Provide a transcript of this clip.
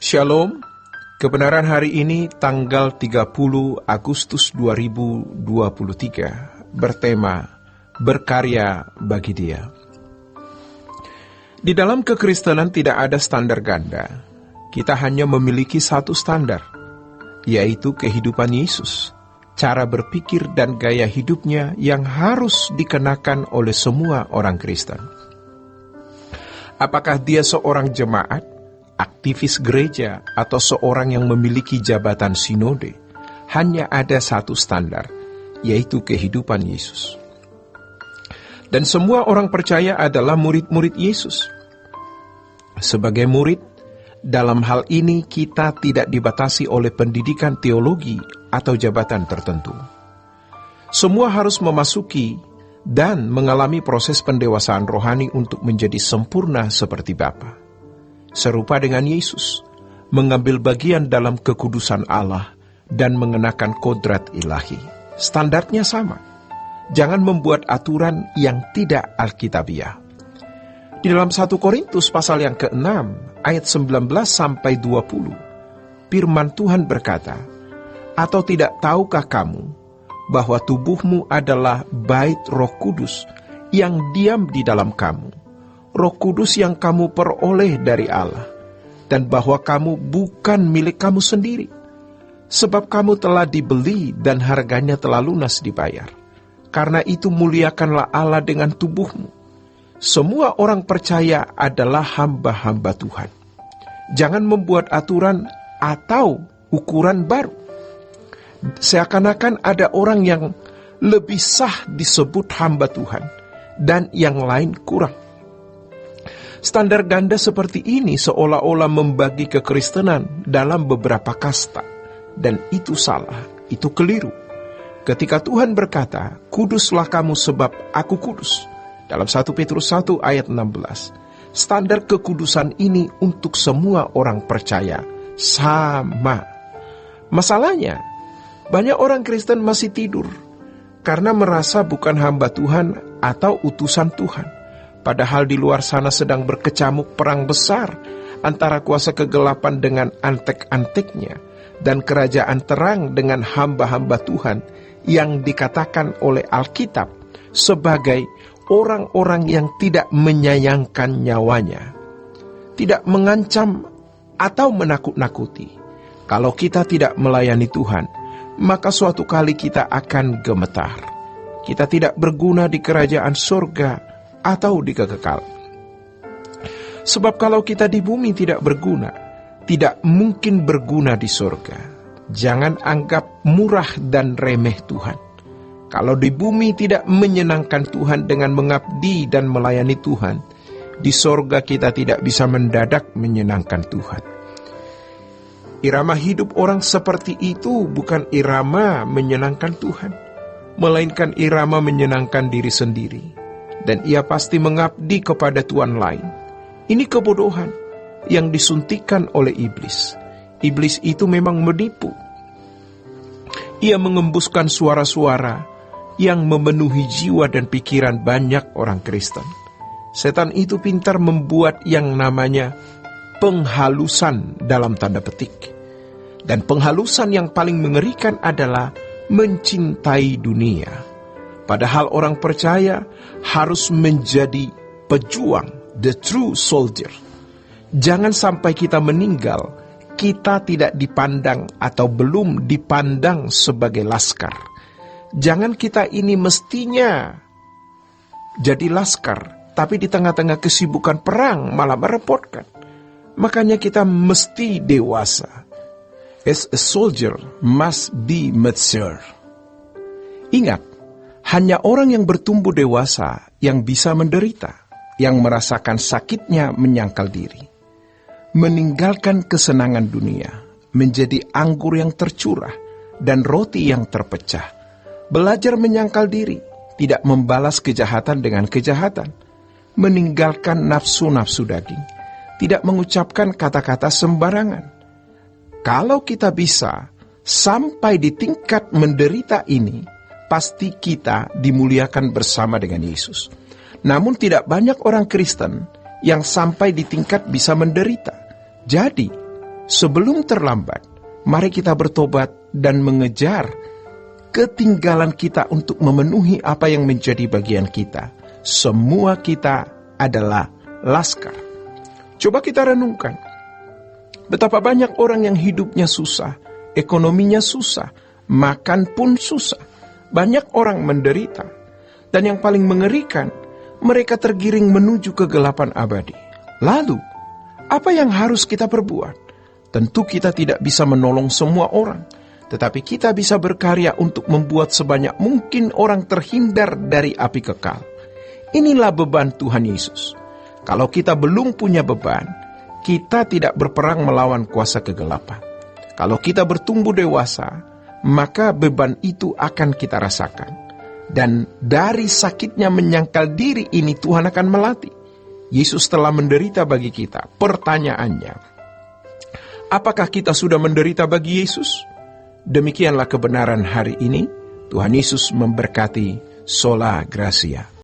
Shalom, kebenaran hari ini tanggal 30 Agustus 2023 bertema Berkarya bagi Dia. Di dalam kekristenan tidak ada standar ganda. Kita hanya memiliki satu standar, yaitu kehidupan Yesus, cara berpikir dan gaya hidupnya yang harus dikenakan oleh semua orang Kristen. Apakah dia seorang jemaat, aktivis gereja, atau seorang yang memiliki jabatan sinode, hanya ada satu standar, yaitu kehidupan Yesus. Dan semua orang percaya adalah murid-murid Yesus. Sebagai murid, dalam hal ini kita tidak dibatasi oleh pendidikan teologi atau jabatan tertentu. Semua harus memasuki dan mengalami proses pendewasaan rohani untuk menjadi sempurna seperti Bapa. Serupa dengan Yesus, mengambil bagian dalam kekudusan Allah dan mengenakan kodrat ilahi. Standarnya sama. Jangan membuat aturan yang tidak alkitabiah. Di dalam 1 Korintus pasal yang ke-6, ayat 19-20, firman Tuhan berkata, "Atau tidak tahukah kamu bahwa tubuhmu adalah bait Roh Kudus yang diam di dalam kamu, Roh Kudus yang kamu peroleh dari Allah, dan bahwa kamu bukan milik kamu sendiri, sebab kamu telah dibeli dan harganya telah lunas dibayar. Karena itu muliakanlah Allah dengan tubuhmu." Semua orang percaya adalah hamba-hamba Tuhan. Jangan membuat aturan atau ukuran baru. Seakan-akan ada orang yang lebih sah disebut hamba Tuhan, dan yang lain kurang. Standar ganda seperti ini seolah-olah membagi kekristenan dalam beberapa kasta. Dan itu salah, itu keliru. Ketika Tuhan berkata, "Kuduslah kamu sebab aku kudus," dalam 1 Petrus 1 ayat 16, standar kekudusan ini untuk semua orang percaya sama. Masalahnya, banyak orang Kristen masih tidur karena merasa bukan hamba Tuhan atau utusan Tuhan. Padahal di luar sana sedang berkecamuk perang besar antara kuasa kegelapan dengan antek-anteknya dan kerajaan terang dengan hamba-hamba Tuhan yang dikatakan oleh Alkitab sebagai orang-orang yang tidak menyayangkan nyawanya, tidak mengancam atau menakut-nakuti. Kalau kita tidak melayani Tuhan, maka suatu kali kita akan gemetar. Kita tidak berguna di kerajaan surga atau di kekekal. Sebab kalau kita di bumi tidak berguna, tidak mungkin berguna di surga. Jangan anggap murah dan remeh Tuhan. Kalau di bumi tidak menyenangkan Tuhan dengan mengabdi dan melayani Tuhan, di surga kita tidak bisa mendadak menyenangkan Tuhan. Irama hidup orang seperti itu bukan irama menyenangkan Tuhan, melainkan irama menyenangkan diri sendiri. Dan ia pasti mengabdi kepada tuan lain. Ini kebodohan yang disuntikan oleh iblis. Iblis itu memang menipu. Ia mengembuskan suara-suara yang memenuhi jiwa dan pikiran banyak orang Kristen. Setan itu pintar membuat yang namanya penghalusan dalam tanda petik. Dan penghalusan yang paling mengerikan adalah mencintai dunia. Padahal orang percaya harus menjadi pejuang, the true soldier. Jangan sampai kita meninggal, kita tidak dipandang atau belum dipandang sebagai laskar. Jangan kita ini mestinya jadi laskar, tapi di tengah-tengah kesibukan perang malah merepotkan. Makanya kita mesti dewasa. As a soldier must be mature. Ingat, hanya orang yang bertumbuh dewasa yang bisa menderita, yang merasakan sakitnya menyangkal diri, meninggalkan kesenangan dunia, menjadi anggur yang tercurah dan roti yang terpecah, belajar menyangkal diri, tidak membalas kejahatan dengan kejahatan, meninggalkan nafsu-nafsu daging, tidak mengucapkan kata-kata sembarangan. Kalau kita bisa sampai di tingkat menderita ini, pasti kita dimuliakan bersama dengan Yesus. Namun tidak banyak orang Kristen yang sampai di tingkat bisa menderita. Jadi, Sebelum terlambat, mari kita bertobat dan mengejar ketinggalan kita untuk memenuhi apa yang menjadi bagian kita. Semua kita adalah laskar. Coba kita renungkan, betapa banyak orang yang hidupnya susah, ekonominya susah, makan pun susah. Banyak orang menderita. Dan yang paling mengerikan, mereka tergiring menuju kegelapan abadi. Lalu, apa yang harus kita perbuat? Tentu kita tidak bisa menolong semua orang, tetapi kita bisa berkarya untuk membuat sebanyak mungkin orang terhindar dari api kekal. Inilah beban Tuhan Yesus. Kalau kita belum punya beban, kita tidak berperang melawan kuasa kegelapan. Kalau kita bertumbuh dewasa, maka beban itu akan kita rasakan. Dan dari sakitnya menyangkal diri ini Tuhan akan melatih. Yesus telah menderita bagi kita. Pertanyaannya, apakah kita sudah menderita bagi Yesus? Demikianlah kebenaran hari ini. Tuhan Yesus memberkati. Sola Gracia.